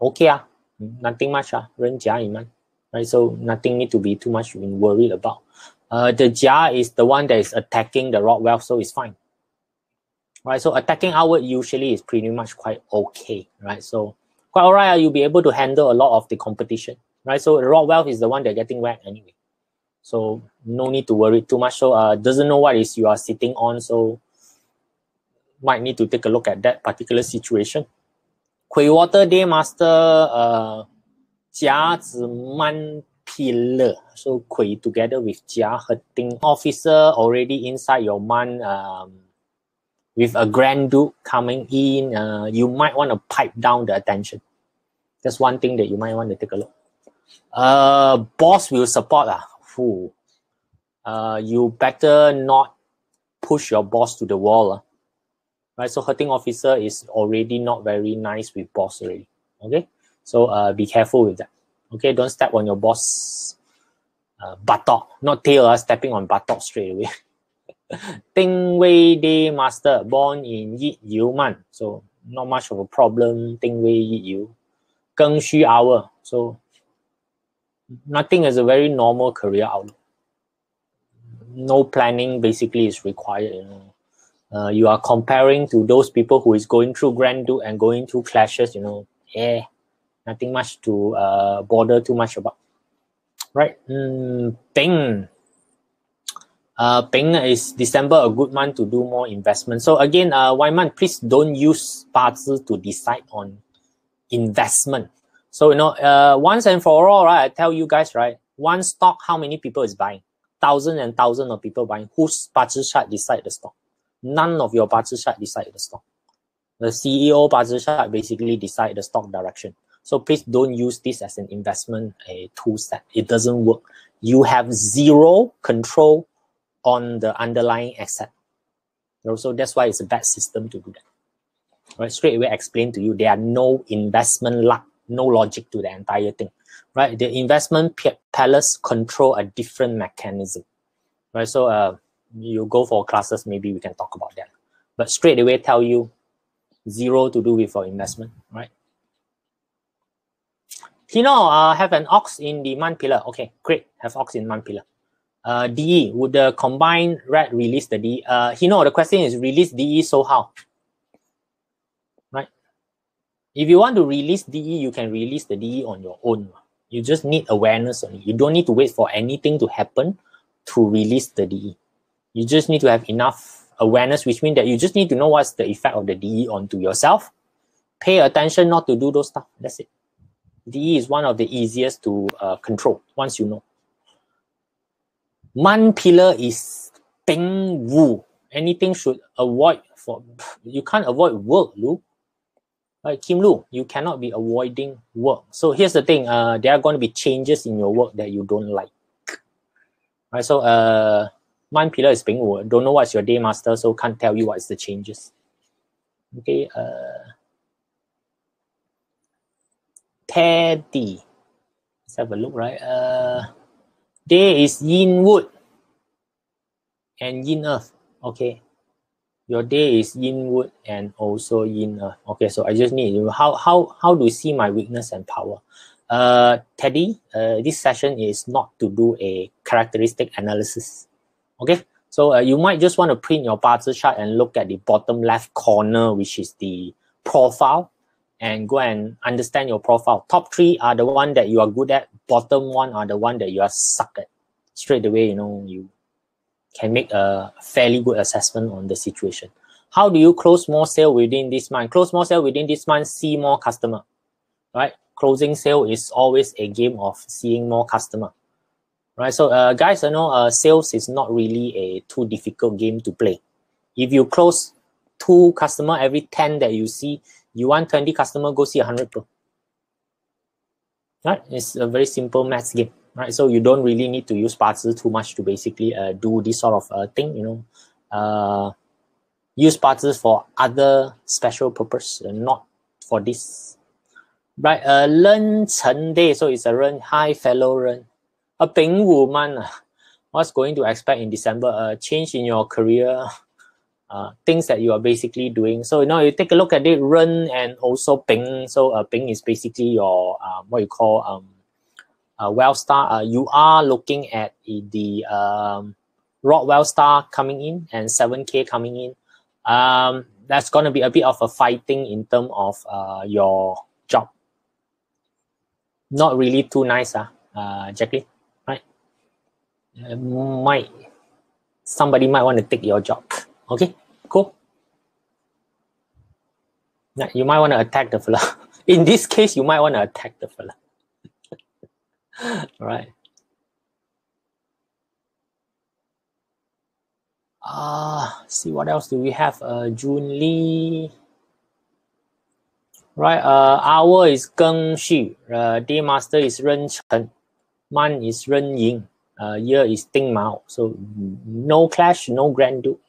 okay, nothing much, Run Jia in Man, right? So nothing need to be too much worried about. The Jia is the one that is attacking the rock wealth, so it's fine. Right, so attacking outward usually is pretty much quite okay, right? So quite all right, you'll be able to handle a lot of the competition, right? So the rock wealth is the one they're getting whacked anyway. So no need to worry too much. So doesn't know what is you are sitting on, so might need to take a look at that particular situation. Kui Water Day Master Jia Zi Man pillar. So Kui together with Jia hurting officer already inside your Man with a Grand Duke coming in, you might want to pipe down the attention. That's one thing that you might want to take a look. Boss will support. You better not push your boss to the wall. Right? So hurting officer is already not very nice with boss already. Okay? So be careful with that. Okay? Don't step on your boss buttock. Not tail, stepping on buttock straight away. Ding Wei Day Master, born in Yi Yu Man, so not much of a problem. Ding Wei Yi Yu. Geng Xu Hour, so nothing is a very normal career outlook. No planning basically is required. You know, you are comparing to those people who is going through Grand Duke and going through clashes. You know, nothing much to bother too much about. Right? Bing. Bing is December a good month to do more investment. So again, Wyman, please don't use BaZi to decide on investment. So, you know, once and for all, right, I tell you guys, right, one stock, how many people is buying? Thousands and thousands of people buying. Whose BaZi chart decide the stock? None of your BaZi chart decide the stock. The CEO BaZi chart basically decide the stock direction. So please don't use this as an investment tool set. It doesn't work. You have zero control on the underlying asset. So that's why it's a bad system to do that. Right? Straight away explain to you, there are no investment luck, no logic to the entire thing. Right? The investment palace control a different mechanism. Right? So You go for classes, maybe we can talk about that. But straight away tell you 0 to do with your investment, right? Hino, have an ox in the month pillar. Okay, great. Have ox in month pillar. DE, would the combined red release the DE? Hino, the question is release DE, so how? Right? If you want to release DE, you can release the DE on your own. You just need awareness only. You don't need to wait for anything to happen to release the DE. You just need to have enough awareness, which means that you just need to know what's the effect of the DE onto yourself. Pay attention not to do those stuff. That's it. DE is one of the easiest to control once you know. Man pillar is Peng Wu. Anything should avoid for you can't avoid work, Lu. Right, Kim Lu, you cannot be avoiding work. So here's the thing, there are going to be changes in your work that you don't like. Right, so Man pillar is Peng Wu. Don't know what's your day master, so can't tell you what's the changes. Okay, Teddy. Let's have a look, right? Day is yin wood and yin earth. Okay. Your day is yin wood and also yin earth. Okay, so I just need you. How do you see my weakness and power? Teddy, this session is not to do a characteristic analysis. Okay, so you might just want to print your BaZi chart and look at the bottom left corner, which is the profile, and go and understand your profile. Top 3 are the one that you are good at. Bottom 1 are the one that you are suck at. Straight away, you know, you can make a fairly good assessment on the situation. How do you close more sale within this month? Close more sale within this month, see more customer, right? Closing sale is always a game of seeing more customer, right? So guys, you know, sales is not really a too difficult game to play. If you close 2 customer every 10 that you see, you want 20 customer, go see 100 pro. Right? It's a very simple maths game, right? So you don't really need to use BaZi too much to basically do this sort of thing, you know. Use BaZi for other special purpose, not for this. Right? Ren Chen Day, so it's a Ren. Hi, fellow Ren. A Peng Wu man. What's going to expect in December? Change in your career. Things that you are basically doing. So, you know, you take a look at it, Ren and also Ping. So, Ping is basically your, what you call, Well Star. You are looking at the Rod Well Star coming in and 7K coming in. That's going to be a bit of a fighting in terms of your job. Not really too nice, Jacqueline, right? Somebody might want to take your job. Okay, cool. Now, you might want to attack the fella. In this case, you might want to attack the fella. Right. See what else do we have? June Lee. Right. Hour is Geng Xu. Day master is Ren Chen. Man is Ren Ying. Year is Ding Mao. So no clash, no grand duke.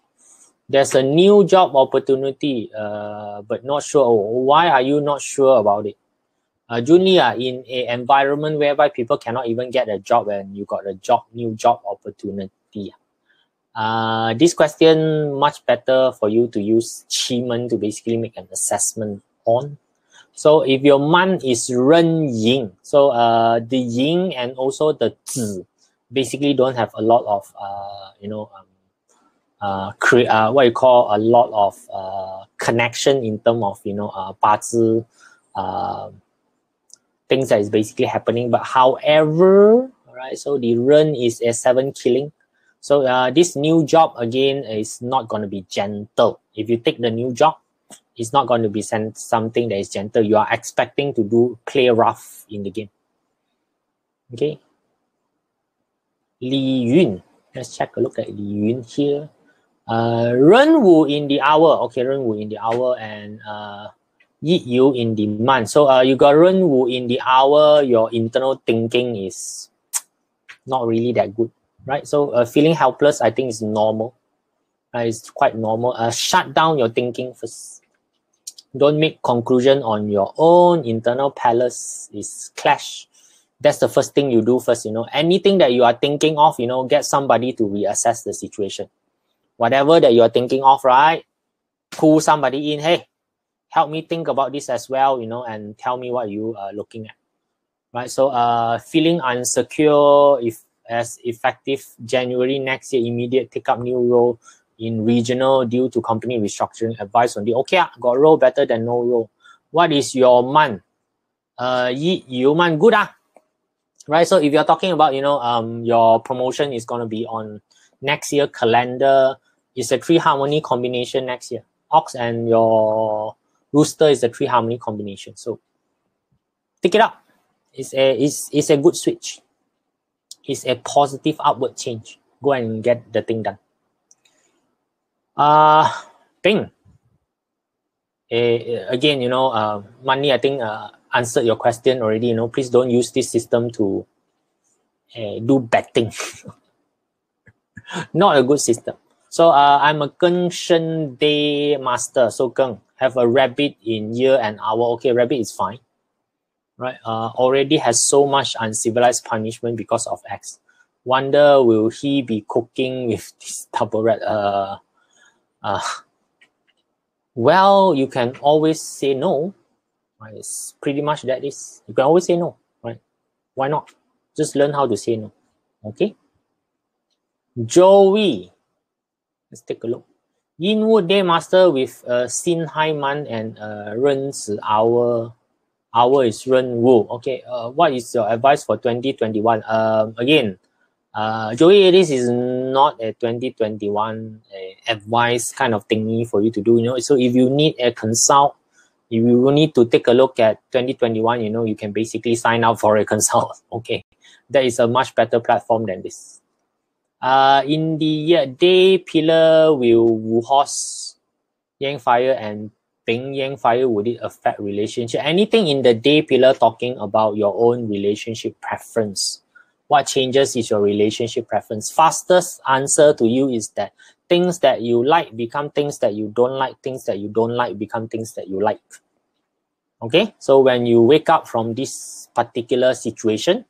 There's a new job opportunity, but not sure. Why are you not sure about it? Junior, in an environment whereby people cannot even get a job and you got a new job opportunity. This question much better for you to use Qi to basically make an assessment on. So if your month is Ren Ying, so the Ying and also the Zi basically don't have a lot of you know, what you call a lot of connection in terms of, you know, BaZi things that is basically happening. But however, right, so the Ren is a 7 killing. So this new job again is not going to be gentle. If you take the new job, it's not going to be something that is gentle. You are expecting to play rough in the game. Okay. Li Yun. Let's check a look at Li Yun here. Ren Wu in the hour. Okay, Ren Wu in the hour and Yi Yu in the month. So you got Ren Wu in the hour. Your internal thinking is not really that good, right? So feeling helpless, I think, is normal. It's quite normal. Shut down your thinking first. Don't make conclusion on your own. Internal palace is clash. That's the first thing you do first, you know. Anything that you are thinking of, you know, get somebody to reassess the situation. whatever that you're thinking of, right? Pull somebody in, hey, help me think about this as well, you know, and tell me what you are looking at, right? So feeling unsecure, if as effective January next year, immediate take up new role in regional due to company restructuring, advice on the okay, got role better than no role. What is your month? You man good right? So if you're talking about, you know, your promotion is going to be on next year calendar, it's a 3 harmony combination next year. Ox and your rooster is a 3 harmony combination. So pick it up. It's a good switch. It's a positive upward change. Go and get the thing done. Ping. Again, you know, money, I think answered your question already. You know, please don't use this system to do bad things. Not a good system. So I'm a Geng Shen Day master. So Geng, have a rabbit in year and hour. Okay, rabbit is fine. Right? Already has so much uncivilized punishment because of X. Wonder will he be cooking with this double red? Well, you can always say no. Right? It's pretty much that is. You can always say no. Right? Why not? Just learn how to say no. Okay. Joey. Let's take a look. Yinwood Day Master with Sin Hai Man and Ren Zi Hour. Hour is Ren Wu. Okay. What is your advice for 2021? Again, Joey, this is not a 2021 advice kind of thingy for you to do. You know, so if you need a consult, if you need to take a look at 2021, you know, you can basically sign up for a consult. Okay, that is a much better platform than this. In the day pillar will Wu Horse, Yang Fire and Bing Yang Fire, would it affect relationship? Anything in the day pillar talking about your own relationship preference. What changes is your relationship preference? Fastest answer to you is that things that you like become things that you don't like. Things that you don't like become things that you like. Okay, so when you wake up from this particular situation,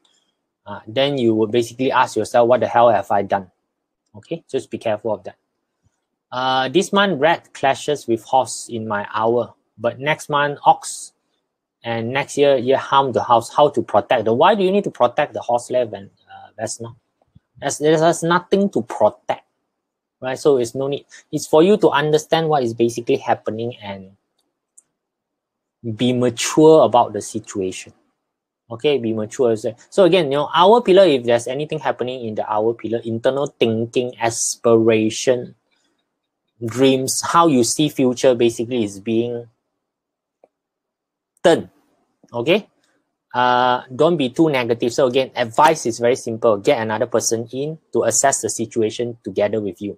then you will basically ask yourself, what the hell have I done? Okay, just be careful of that. This month, rat clashes with horse in my hour, but next month, ox, and next year, harm the house. How to protect? Why do you need to protect the horse left and Vesna? There's nothing to protect, right? So it's no need. It's for you to understand what is basically happening and be mature about the situation. Okay, be mature. So again, you know, hour pillar, if there's anything happening in the hour pillar, internal thinking, aspiration, dreams, how you see future basically is being done. Okay, don't be too negative. So again, advice is very simple. Get another person in to assess the situation together with you.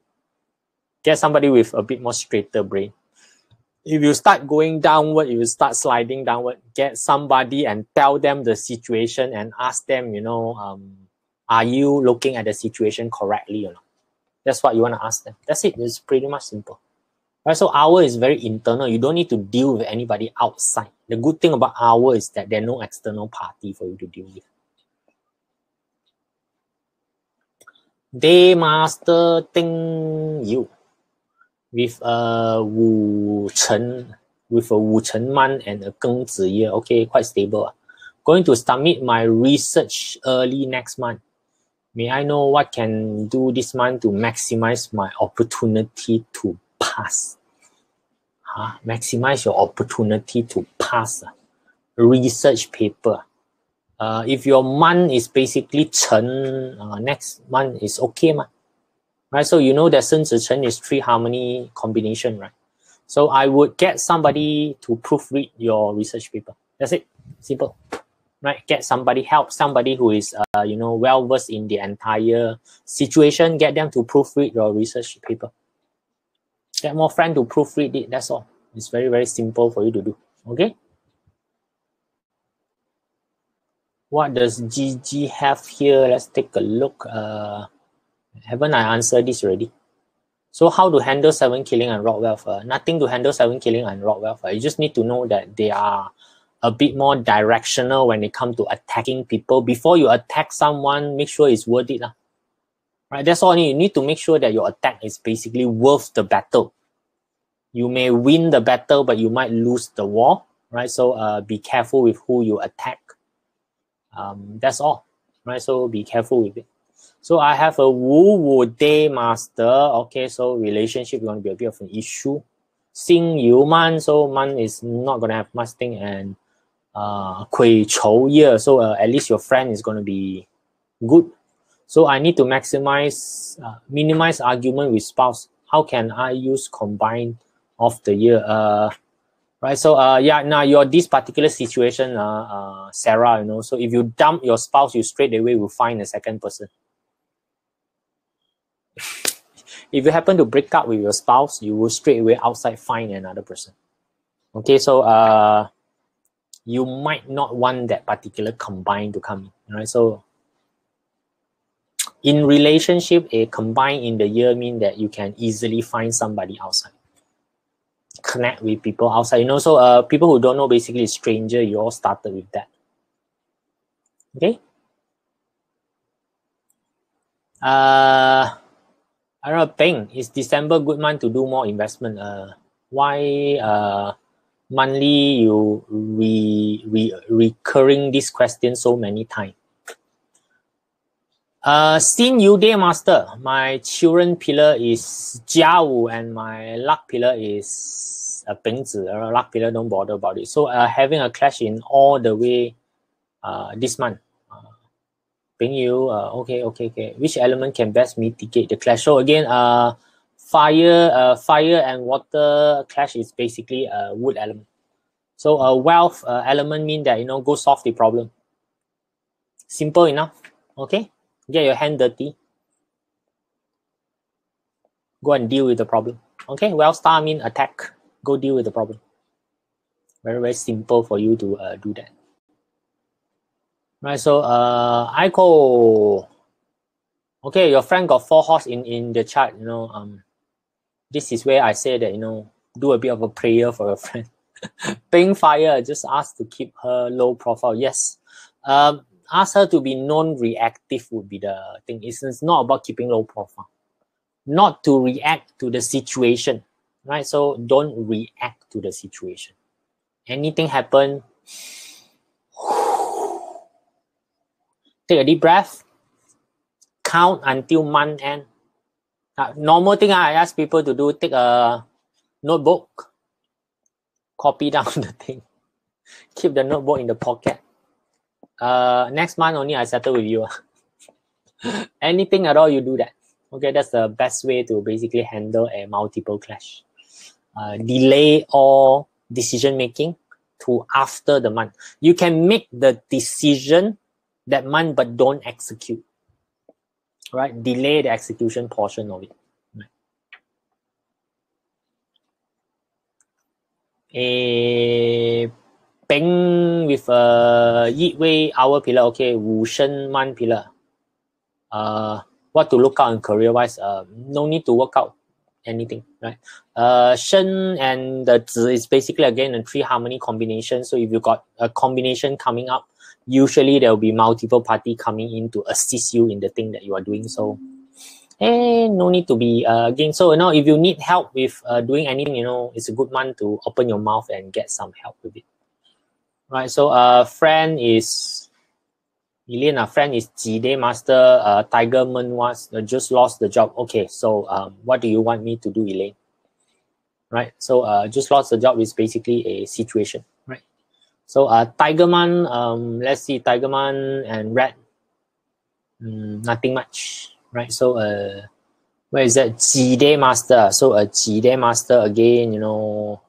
Get somebody with a bit more straighter brain. If you start going downward, if you start sliding downward, get somebody and tell them the situation and ask them, you know, are you looking at the situation correctly or not? That's what you want to ask them. That's it. It's pretty much simple. Right? So hour is very internal. You don't need to deal with anybody outside. The good thing about hour is that there's no external party for you to deal with. Day Master Ting Yu with a Wu Chen Man and a Geng Zi Ye. Okay, quite stable. Going to submit my research early next month. May I know what can do this month to maximize my opportunity to pass? Maximize your opportunity to pass. Research paper. If your month is basically Chen, next month is okay, ma. Right? So you know that Sun Zi Chen is 3 harmony combination, right? So I would get somebody to proofread your research paper. That's it. Simple. Right? Get somebody, help somebody who is you know, well versed in the entire situation. Get them to proofread your research paper. Get more friends to proofread it. That's all. It's very, very simple for you to do. Okay. What does GG have here? Let's take a look. Haven't I answered this already? So how to handle 7 killing and rock wealth? Nothing to handle 7 killing and rock wealth. You just need to know that they are a bit more directional when it comes to attacking people. Before you attack someone, make sure it's worth it. right? That's all you need to make sure that your attack is basically worth the battle. You may win the battle, but you might lose the war, right? So be careful with who you attack. That's all, right? So be careful with it. So I have a Wu Day Master. Okay, so relationship is going to be a bit of an issue. Xing Yu Man, so Man is not going to have much thing, and Kui Chou Ye, so at least your friend is going to be good. So I need to minimize argument with spouse. How can I use combine of the year? Right, so yeah, now your this particular situation, Sarah, you know, so if you dump your spouse, you straight away will find a second person. If you happen to break up with your spouse, you will straight away outside find another person. Okay, so you might not want that particular combine to come in, right? So in relationship, a combine in the year mean that you can easily find somebody outside, connect with people outside, you know. So people who don't know, basically stranger, you all started with that. Okay. I don't know, Peng, is December good month to do more investment? Why monthly you recurring this question so many times? Xin Yu Day Master, my children pillar is Jia Wu and my luck pillar is Peng Zi. Luck pillar, don't bother about it. So having a clash in all the way this month. Peng Yu, okay. Which element can best mitigate the clash? So again, fire and water clash is basically a wood element. So wealth element mean that, you know, go solve the problem. Simple enough. Okay, get your hand dirty. Go and deal with the problem. Okay, well, star mean attack. Go deal with the problem. Very, very simple for you to do that. Right, so Aiko, okay, your friend got 4 horse in the chart, you know. This is where I say that, you know, do a bit of a prayer for your friend. Pink fire, just ask to keep her low profile. Yes, ask her to be non-reactive would be the thing. It's not about keeping low profile, not to react to the situation, right? So don't react to the situation. Anything happen, take a deep breath, count until month end. Normal thing I ask people to do, take a notebook, copy down the thing, keep the notebook in the pocket. Next month only I settle with you. Anything at all, you do that. Okay, that's the best way to basically handle a multiple clash. Delay all decision making to after the month. You can make the decision that month, but don't execute. Right? Delay the execution portion of it. A Peng with a Yi Wei hour pillar. Okay, Wu Shen Man pillar. What to look out in career wise? No need to work out anything, right? Shen and the Zi is basically again a 3 harmony combination. So if you got a combination coming up, usually there will be multiple party coming in to assist you in the thing that you are doing. So no need to be again. So, you know, if you need help with doing anything, you know, it's a good month to open your mouth and get some help with it. Right. So friend is Elena, friend is Jide Master. Tiger Man was just lost the job. Okay, so what do you want me to do, Elaine? Right. So just lost the job is basically a situation, right? So Tiger Man, let's see, Tiger Man and Red. Nothing much, right? So where is that? Jide Master. So Jide Master again, you know.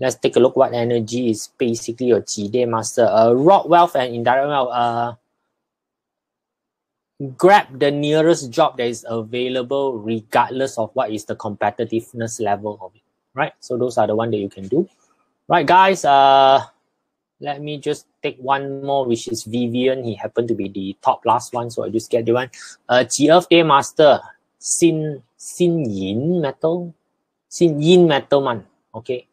Let's take a look what energy is basically your Jide Master. Rock wealth and indirect wealth. Grab the nearest job that is available regardless of what is the competitiveness level of it, right? So those are the one that you can do. Right, guys, let me just take one more, which is Vivian. He happened to be the top last one, so I just get the one. Ji Earth Day Master, Xin Yin Metal, Xin Yin Metal Man, okay?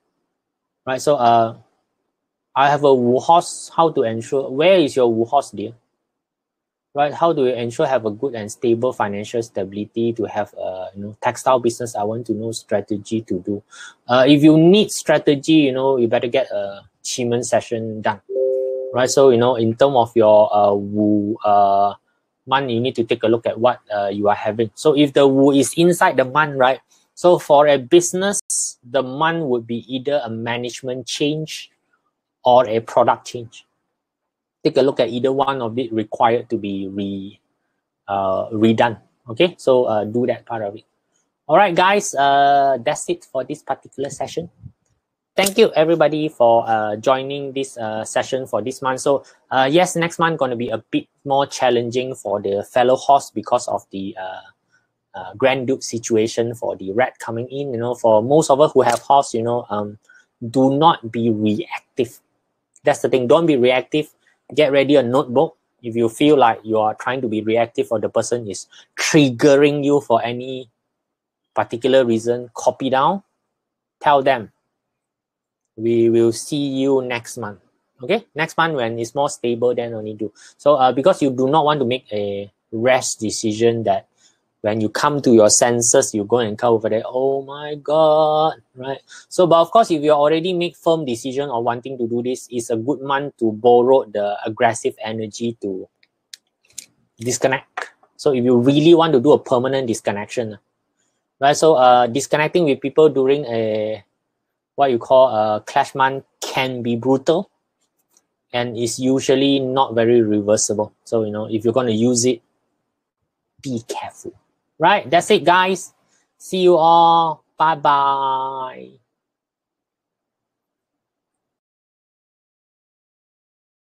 Right, so I have a Wu horse. How to ensure? Where is your Wu horse, dear? right? How do you ensure have a good and stable financial stability to have a textile business? I want to know strategy to do. If you need strategy, you better get a Chiman session done, right? So in terms of your Wu month, you need to take a look at what you are having. So if the Wu is inside the month, right? So for a business, the month would be either a management change or a product change. Take a look at either one of it required to be redone. Okay, so do that part of it. All right, guys, that's it for this particular session. Thank you everybody for joining this session for this month. So yes, next month going to be a bit more challenging for the fellow host because of the Grand Duke situation for the rat coming in. For most of us who have horse, do not be reactive. That's the thing. Don't be reactive. Get ready a notebook. If you feel like you are trying to be reactive or the person is triggering you for any particular reason, copy down. Tell them. We will see you next month. Okay, next month when it's more stable, then only do. So because you do not want to make a rash decision that when you come to your senses, you go and come over there, oh my God, right? So, but of course, if you already make firm decision or wanting to do this, it's a good month to borrow the aggressive energy to disconnect. So if you really want to do a permanent disconnection, right? So disconnecting with people during a what you call a clash month can be brutal and is usually not very reversible. So, if you're going to use it, be careful. Right, that's it, guys. See you all. Bye-bye.